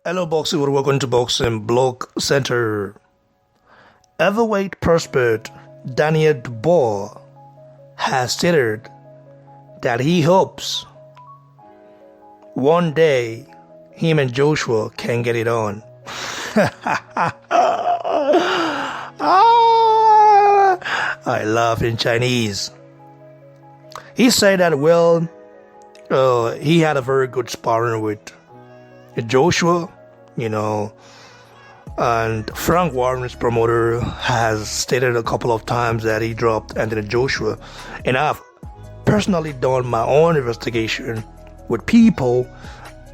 Hello, Boxing. Welcome to Boxing Blog Center. Heavyweight prospect Daniel Dubois has stated that he hopes one day him and Joshua can get it on. I laugh in Chinese. He said that, he had a very good sparring with Joshua, and Frank Warren's promoter has stated a couple of times that he dropped Anthony Joshua. And I've personally done my own investigation with people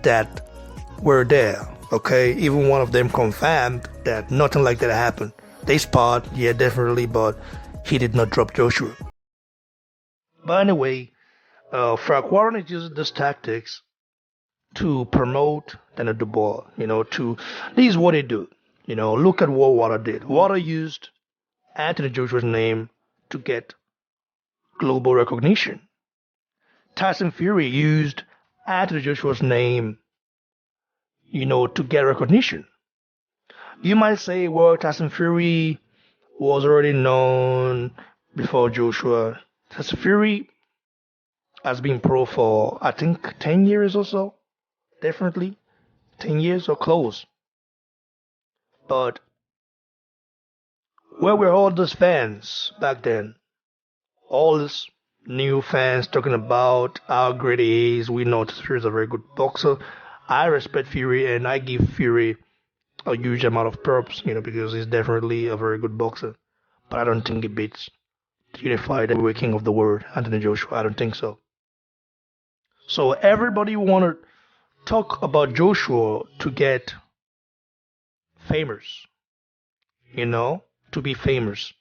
that were there, okay? Even one of them confirmed that nothing like that happened. They sparred, yeah, definitely, but he did not drop Joshua. But anyway, Frank Warren is using these tactics to promote Daniel Dubois, this is what they do. Look at what Water did. Water used Anthony Joshua's name to get global recognition. Tyson Fury used Anthony Joshua's name, to get recognition. You might say, well, Tyson Fury was already known before Joshua. Tyson Fury has been pro for, I think, 10 years or so. Definitely 10 years or close. But where were all those fans back then? All these new fans talking about how great he is. We know Fury is a very good boxer. I respect Fury and I give Fury a huge amount of props, because he's definitely a very good boxer. But I don't think he beats the unified heavyweight king of the world, Anthony Joshua. I don't think so. So everybody wanted talk about Joshua to get famous, to be famous.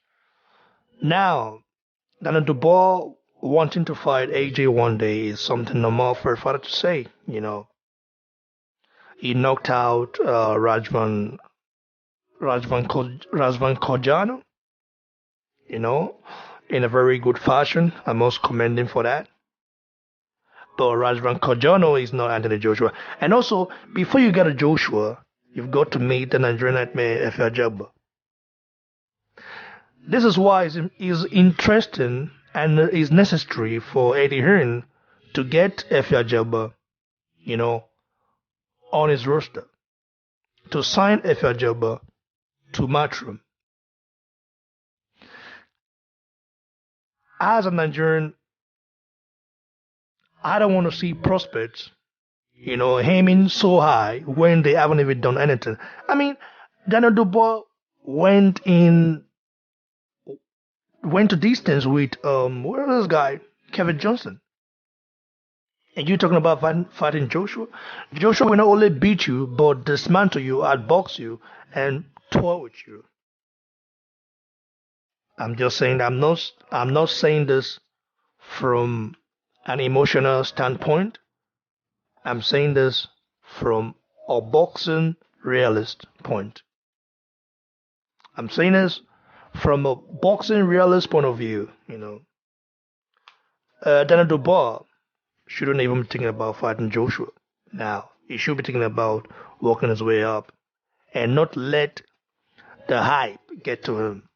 Now, Daniel Dubois wanting to fight AJ one day is something normal for a fighter to say, He knocked out Rajvan Kojano, in a very good fashion. I must commend him for that. But Rajvan Kojano is not Anthony Joshua. And also, before you get to Joshua, you've got to meet the Nigerian Nightmare Efe Ajagba. This is why it's interesting and is necessary for Eddie Hearn to get Efe Ajagba, on his roster. To sign Efe Ajagba to Matchroom. As a Nigerian, I don't want to see prospects, aiming so high when they haven't even done anything. I mean, Daniel Dubois went to distance with where was this guy? Kevin Johnson. And you talking about fighting Joshua? Joshua will not only beat you, but dismantle you, outbox you, and tour with you. I'm just saying I'm not saying this from an emotional standpoint. I'm saying this from a boxing realist point. I'm saying this from a boxing realist point of view, Daniel Dubois shouldn't even be thinking about fighting Joshua now. He should be thinking about working his way up and not let the hype get to him.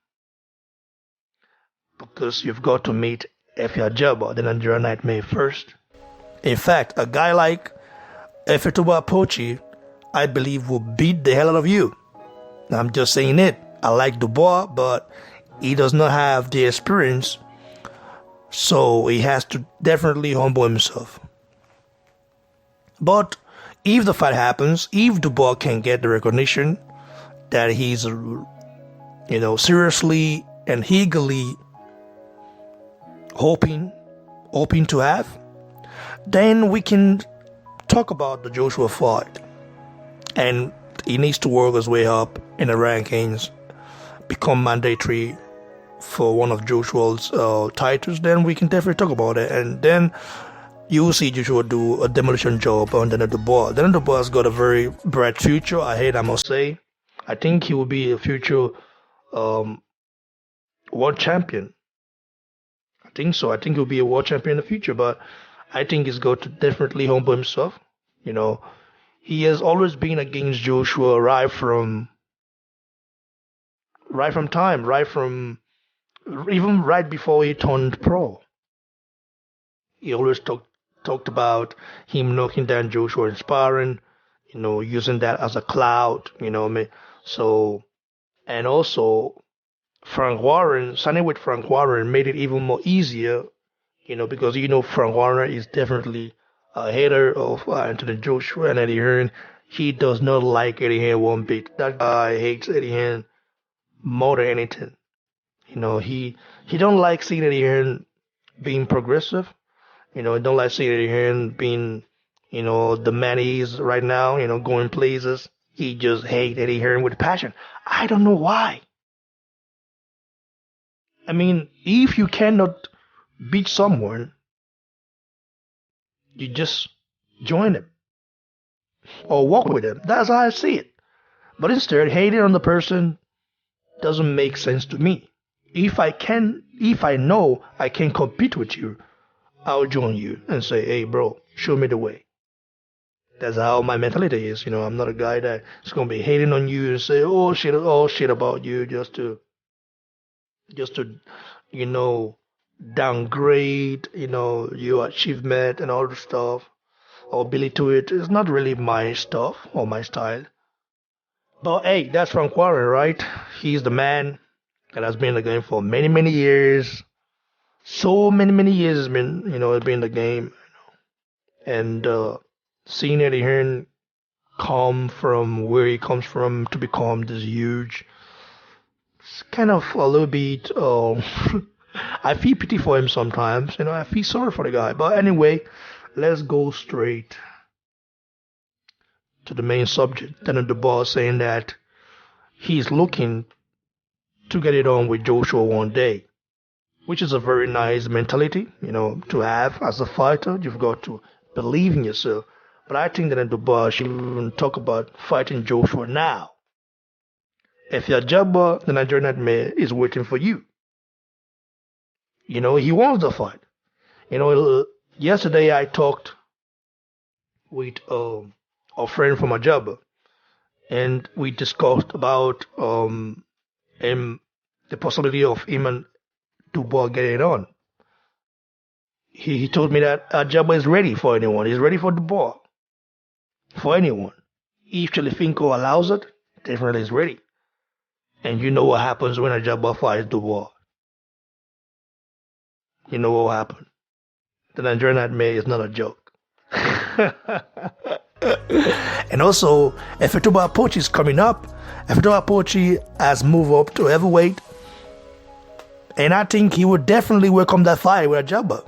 Because you've got to meet Efe Ajagba, the Nigerian Nightmare, first. In fact, a guy like Efetuba Pochi, I believe, will beat the hell out of you. I'm just saying it. I like Dubois, but he does not have the experience, so he has to definitely humble himself. But if the fight happens, if Dubois can get the recognition that he's, seriously and eagerly hoping to have, then we can talk about the Joshua fight. And he needs to work his way up in the rankings, become mandatory for one of Joshua's titles. Then we can definitely talk about it. And then you will see Joshua do a demolition job on Daniel Dubois. Daniel Dubois has got a very bright future ahead, I must say. I think he will be a future world champion. I think so. I think he'll be a world champion in the future, but I think he's got to definitely humble himself. he has always been against Joshua right from time, right from even right before he turned pro. He always talked about him knocking down Joshua in sparring, using that as a clout, so and also Frank Warren signing with Frank Warren made it even more easier, because Frank Warren is definitely a hater of Anthony Joshua and Eddie Hearn. He does not like Eddie Hearn one bit. That guy hates Eddie Hearn more than anything. He don't like seeing Eddie Hearn being progressive. He don't like seeing Eddie Hearn being, the man he is right now. Going places. He just hates Eddie Hearn with passion. I don't know why. I mean, if you cannot beat someone, you just join them or walk with them. That's how I see it. But instead, hating on the person doesn't make sense to me. If I know I can compete with you, I'll join you and say, hey, bro, show me the way. That's how my mentality is. I'm not a guy that's gonna be hating on you and say, oh shit about you just to downgrade, your achievement and all the stuff or belittle it. It's not really my stuff or my style. But hey, that's Frank Warren, right? He's the man that has been in the game for many, many years. So many, many years has been, been in the game. And seeing Eddie Hearn come from where he comes from to become this huge, it's kind of a little bit, I feel pity for him sometimes. I feel sorry for the guy. But anyway, let's go straight to the main subject. Daniel Dubois saying that he's looking to get it on with Joshua one day, which is a very nice mentality, to have as a fighter. You've got to believe in yourself. But I think that Dubois should even talk about fighting Joshua now. If you're Jabba, the Nigerian Nightmare is waiting for you. He wants the fight. Yesterday I talked with a friend from Ajaba, and we discussed about him, the possibility of him and Dubois getting it on. He told me that Ajaba is ready for anyone. He's ready for Dubois. For anyone. If Chalifinko allows it, definitely is ready. And you know what happens when Ajaba fights Dubois. You know what will happen. The Nigerian Nightmare is not a joke. And also, Efetoba Apochi is coming up. Efetoba Apochi has moved up to heavyweight. And I think he would definitely welcome that fight with Ajaba.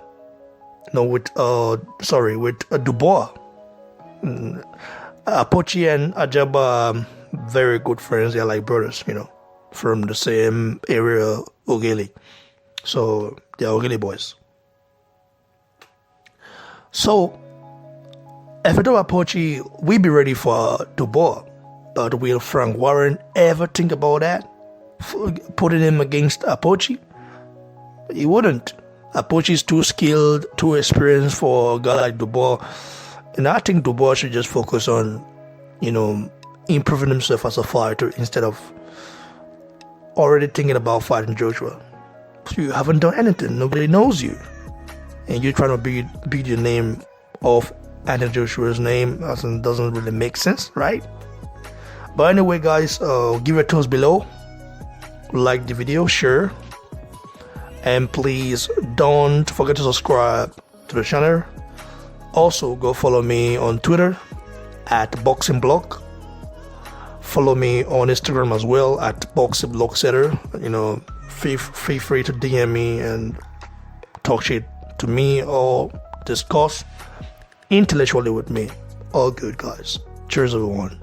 No, with Dubois. Apochi and Ajaba are very good friends. They're like brothers, from the same area, Ogeli. So, they're Ogeli boys. So, Efetoba Apochi will be ready for Dubois. But will Frank Warren ever think about that? Putting him against Apochi? He wouldn't. Apochi is too skilled, too experienced for a guy like Dubois. And I think Dubois should just focus on, improving himself as a fighter instead of already thinking about fighting Joshua. You haven't done anything. Nobody knows you. And you're trying to beat the name of Anthony Joshua's name. Doesn't really make sense, right? But anyway, guys, give your thoughts below. Like the video, share. And please don't forget to subscribe to the channel. Also, go follow me on Twitter at BoxingBlock. Follow me on Instagram as well at BoxingBlocksetter. Feel free to DM me and talk shit to me or discuss intellectually with me. All good, guys. Cheers, everyone.